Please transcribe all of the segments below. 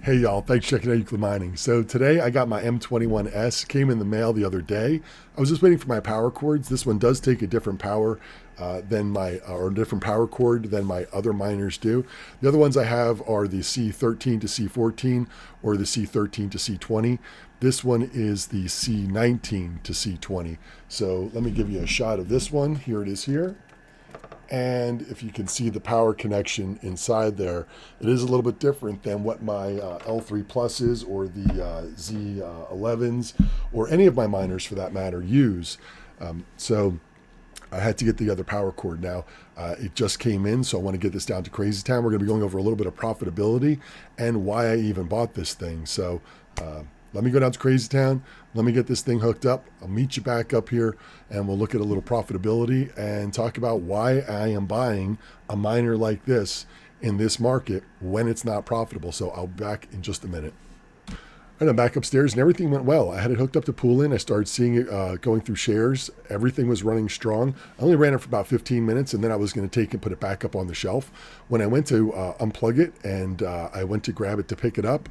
Hey y'all, thanks for checking out Euclid Mining. So today I got my M21s, came in the mail the other day. I was just waiting for my power cords. This one does take a different power than my, or a different power cord than my other miners do. The other ones I have are the C13 to C14 or the C13 to C20. This one is the C19 to C20. So let me give you a shot of this one. Here it is here. And if you can see the power connection inside there, it is a little bit different than what my L3 Pluses or the Z11s or any of my miners for that matter use. So I had to get the other power cord now. It just came in, so I want to get this down to Crazy Town. We're going to be going over a little bit of profitability and why I even bought this thing. So let me go down to Crazy Town. Let me get this thing hooked up. I'll meet you back up here and we'll look at a little profitability and talk about why I am buying a miner like this in this market when it's not profitable. So I'll be back in just a minute. And I'm back upstairs and everything went well. I had it hooked up to Poolin. I started seeing it going through shares. Everything was running strong. I only ran it for about 15 minutes and then I was going to take and put it back up on the shelf. When I went to unplug it and I went to grab it to pick it up,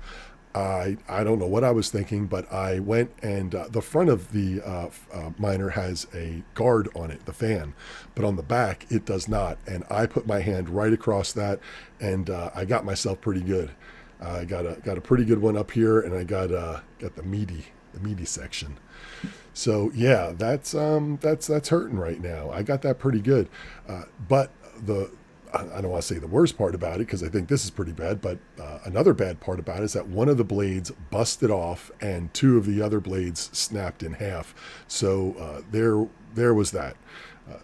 I don't know what I was thinking, but I went and the front of the miner has a guard on it, the fan, but on the back it does not. And I put my hand right across that and I got myself pretty good. I got a pretty good one up here, and I got the meaty section. So yeah, that's hurting right now. I got that pretty good, but I don't want to say the worst part about it because I think this is pretty bad, but another bad part about it is that one of the blades busted off and two of the other blades snapped in half. So there was that.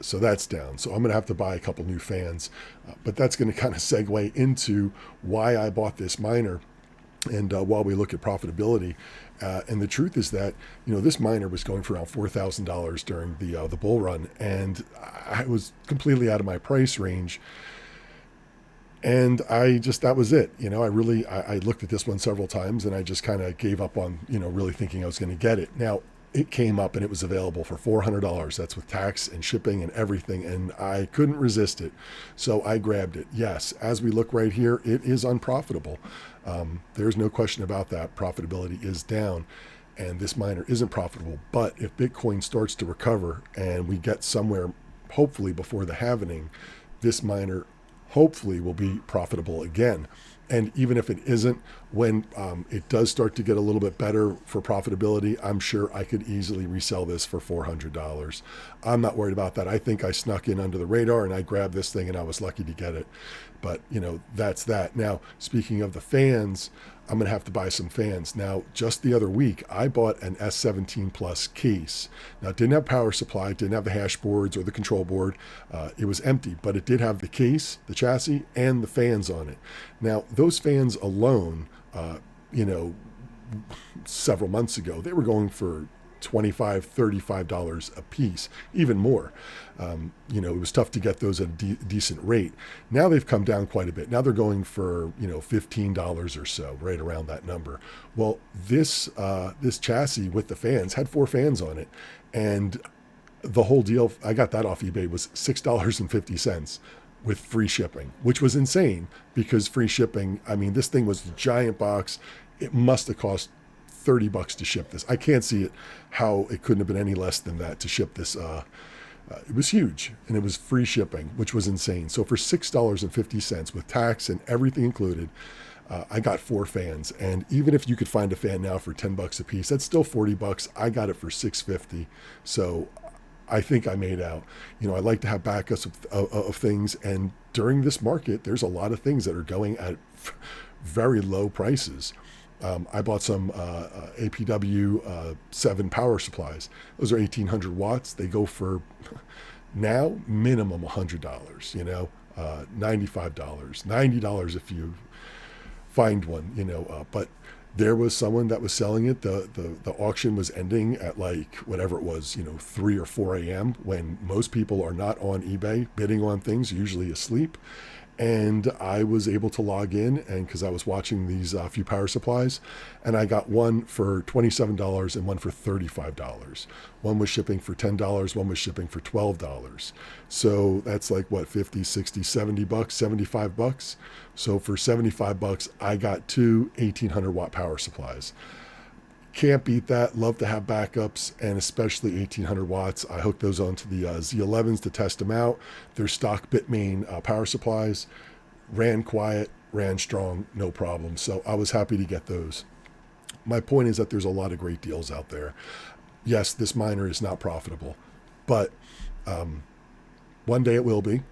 So that's down. So I'm going to have to buy a couple new fans, but that's going to kind of segue into why I bought this miner. And while we look at profitability, and the truth is that this miner was going for around $4,000 during the bull run, and I was completely out of my price range. And that was it. I looked at this one several times and I just kind of gave up on, really thinking I was going to get it. Now, it came up and it was available for $400. That's with tax and shipping and everything. And I couldn't resist it. So I grabbed it. Yes, as we look right here, it is unprofitable. There's no question about that. Profitability is down and this miner isn't profitable. But if Bitcoin starts to recover and we get somewhere, hopefully before the halvening, this miner hopefully will be profitable again. And even if it isn't, when it does start to get a little bit better for profitability, I'm sure I could easily resell this for $400. I'm not worried about that. I think I snuck in under the radar and I grabbed this thing and I was lucky to get it. But, that's that. Now, speaking of the fans, I'm going to have to buy some fans. Now, just the other week, I bought an S17 Plus case. Now, it didn't have power supply, it didn't have the hash boards or the control board. It was empty, but it did have the case, the chassis, and the fans on it. Now, those fans alone, several months ago, they were going for $25, $35 a piece, even more. It was tough to get those at a decent rate. Now they've come down quite a bit. Now they're going for, $15 or so, right around that number. Well, this chassis with the fans had 4 fans on it. And the whole deal, I got that off eBay, was $6.50 with free shipping, which was insane because free shipping, this thing was a giant box. It must have cost $30 to ship this. I can't see it how it couldn't have been any less than that to ship this. It was huge and it was free shipping, which was insane. So for $6.50 with tax and everything included, I got 4 fans. And even if you could find a fan now for $10 a piece, that's still $40. I got it for $6.50. So I think I made out. I like to have backups of things. And during this market, there's a lot of things that are going at very low prices. I bought some APW 7 power supplies. Those are 1,800 watts. They go for now minimum $100, $95, $90 if you find one, but there was someone that was selling it. The auction was ending at like whatever it was, 3 or 4 a.m. when most people are not on eBay bidding on things, usually asleep. and I was able to log in, and because I was watching these few power supplies, and I got one for $27 and one for $35. One was shipping for $10, one was shipping for $12. So that's like what, 50, 60, 70 bucks, 75 bucks. So for 75 bucks, I got two 1800 watt power supplies. Can't beat that. Love to have backups, and especially 1800 watts. I hooked those onto the Z11s to test them out. They're stock Bitmain power supplies. Ran quiet, ran strong, no problem. So I was happy to get those. My point is that there's a lot of great deals out there. Yes, this miner is not profitable, but one day it will be.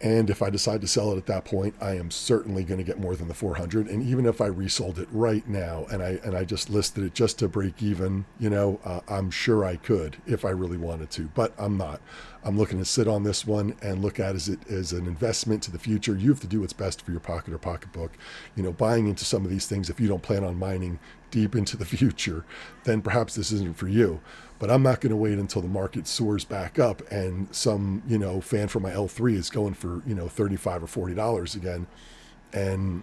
And if I decide to sell it at that point, I am certainly going to get more than the 400. And even if I resold it right now and I just listed it just to break even, I'm sure I could if I really wanted to, but I'm not. I'm looking to sit on this one and look at it as an investment to the future. You have to do what's best for your pocket or pocketbook. Buying into some of these things, if you don't plan on mining deep into the future, then perhaps this isn't for you. But I'm not going to wait until the market soars back up and some, fan from my L3 is going for, $35 or $40 again, and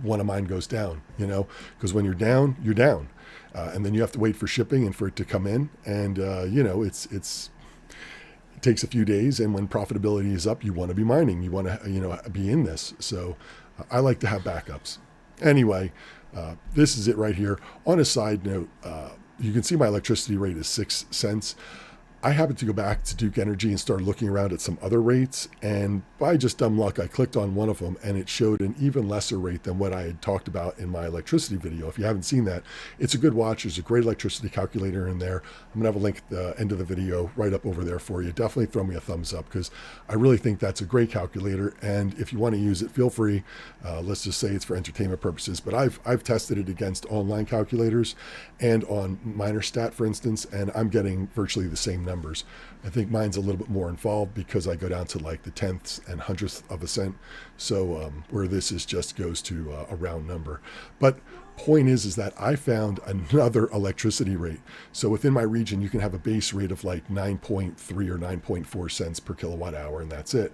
one of mine goes down, because when you're down, you're down. And then you have to wait for shipping and for it to come in. And, it takes a few days. And when profitability is up, you want to be mining. You want to, be in this. So I like to have backups. Anyway, this is it right here. On a side note, you can see my electricity rate is 6 cents. I happened to go back to Duke Energy and start looking around at some other rates, and by just dumb luck, I clicked on one of them and it showed an even lesser rate than what I had talked about in my electricity video. If you haven't seen that, it's a good watch. There's a great electricity calculator in there. I'm gonna have a link at the end of the video right up over there for you. Definitely throw me a thumbs up, because I really think that's a great calculator, and if you want to use it, feel free. Let's just say it's for entertainment purposes, but I've tested it against online calculators and on MinerStat, for instance, and I'm getting virtually the same numbers. I think mine's a little bit more involved because I go down to like the tenths and hundredths of a cent. So where this is just goes to a round number. But point is that I found another electricity rate. So within my region, you can have a base rate of like 9.3 or 9.4 cents per kilowatt hour, and that's it.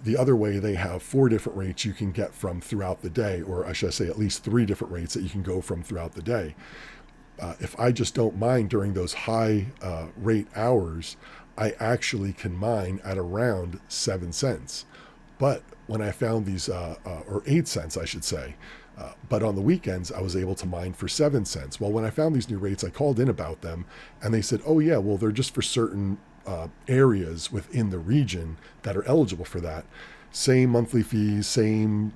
The other way, they have 4 different rates you can get from throughout the day, or I should say at least 3 different rates that you can go from throughout the day. If I just don't mine during those high rate hours, I actually can mine at around 7 cents. But when I found these, or 8 cents, I should say, but on the weekends, I was able to mine for 7 cents. Well, when I found these new rates, I called in about them, and they said, oh yeah, well, they're just for certain areas within the region that are eligible for that. Same monthly fees, same,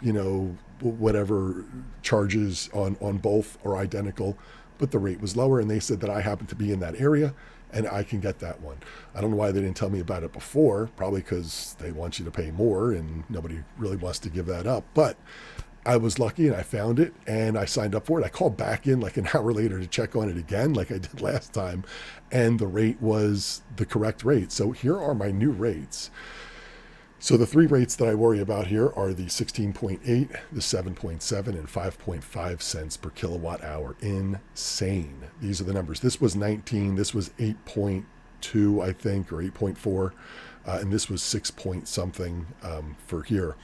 whatever charges on both are identical, but the rate was lower, and they said that I happen to be in that area and I can get that one. I don't know why they didn't tell me about it before, probably because they want you to pay more and nobody really wants to give that up. But I was lucky and I found it and I signed up for it. I called back in like an hour later to check on it again, like I did last time, and the rate was the correct rate. So here are my new rates. So the 3 rates that I worry about here are the 16.8, the 7.7, and 5.5 cents per kilowatt hour. Insane. These are the numbers. This was 19, this was 8.2, I think, or 8.4, and this was 6 point something for here.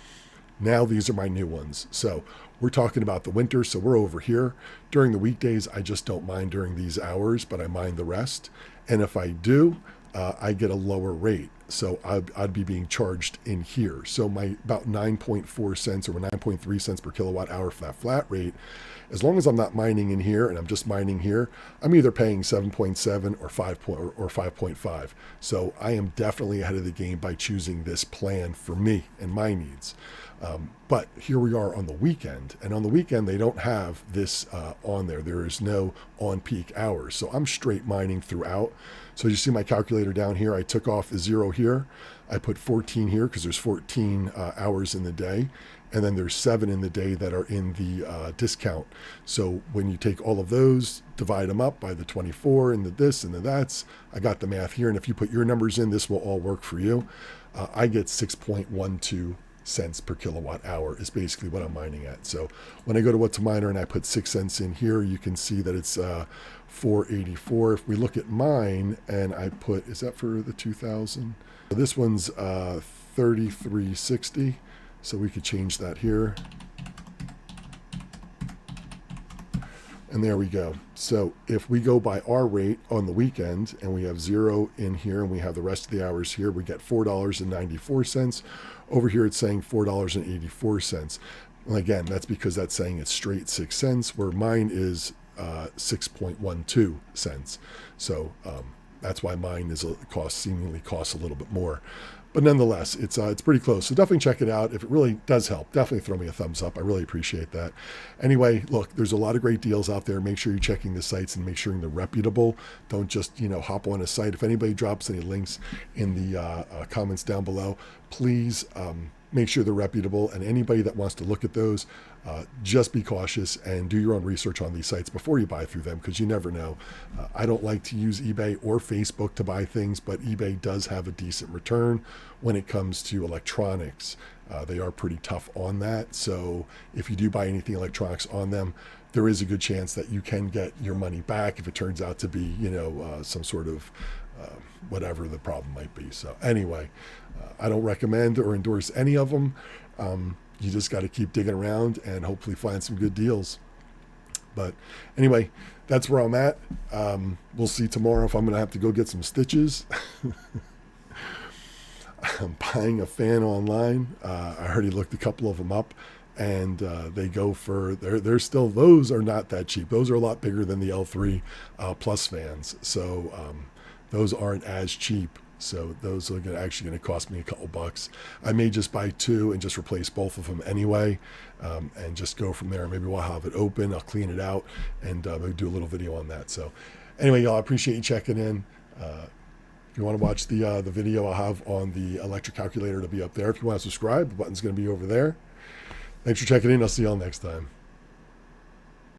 Now these are my new ones. So we're talking about the winter, so we're over here. During the weekdays, I just don't mine during these hours, but I mine the rest. And if I do, I get a lower rate. So I'd be being charged in here. So my about 9.4 cents or 9.3 cents per kilowatt hour for that flat rate, as long as I'm not mining in here and I'm just mining here, I'm either paying 7.7 or 5.5. So I am definitely ahead of the game by choosing this plan for me and my needs. But here we are on the weekend, and on the weekend they don't have this on there. There is no on-peak hours, so I'm straight mining throughout. So you see my calculator down here, I took off the 0 here, I put 14 here because there's 14 hours in the day, and then there's 7 in the day that are in the discount. So when you take all of those, divide them up by the 24 and the this and the that's, I got the math here, and if you put your numbers in, this will all work for you. I get 6.12 cents per kilowatt hour is basically what I'm mining at. So when I go to Whatsminer and I put 6 cents in here, you can see that it's 484. If we look at mine and I put, is that for the 2000? This one's 3360. So we could change that here. And there we go. So if we go by our rate on the weekend and we have 0 in here and we have the rest of the hours here, we get $4.94. Over here it's saying $4.84. And again, that's because that's saying it's straight 6 cents, where mine is 6.12 cents. So that's why mine is seemingly costs a little bit more. But nonetheless, it's pretty close. So definitely check it out. If it really does help, definitely throw me a thumbs up. I really appreciate that. Anyway, look, there's a lot of great deals out there. Make sure you're checking the sites and make sure they're reputable. Don't just, hop on a site. If anybody drops any links in the comments down below, please make sure they're reputable. And anybody that wants to look at those, just be cautious and do your own research on these sites before you buy through them, because you never know. I don't like to use eBay or Facebook to buy things, but eBay does have a decent return when it comes to electronics. They are pretty tough on that. So if you do buy anything electronics on them, there is a good chance that you can get your money back if it turns out to be, some sort of whatever the problem might be. So anyway, I don't recommend or endorse any of them. You just got to keep digging around and hopefully find some good deals. But anyway, that's where I'm at. We'll see tomorrow if I'm going to have to go get some stitches. I'm buying a fan online. I already looked a couple of them up, and they go for, they're still, those are not that cheap. Those are a lot bigger than the L3 Plus fans. So those aren't as cheap. So those are actually going to cost me a couple bucks. I may just buy 2 and just replace both of them anyway, and just go from there. Maybe we'll have it open, I'll clean it out, and maybe do a little video on that. So anyway, y'all, I appreciate you checking in. If you want to watch the video I'll have on the electric calculator, it'll be up there. If you want to subscribe, the button's going to be over there. Thanks for checking in. I'll see y'all next time.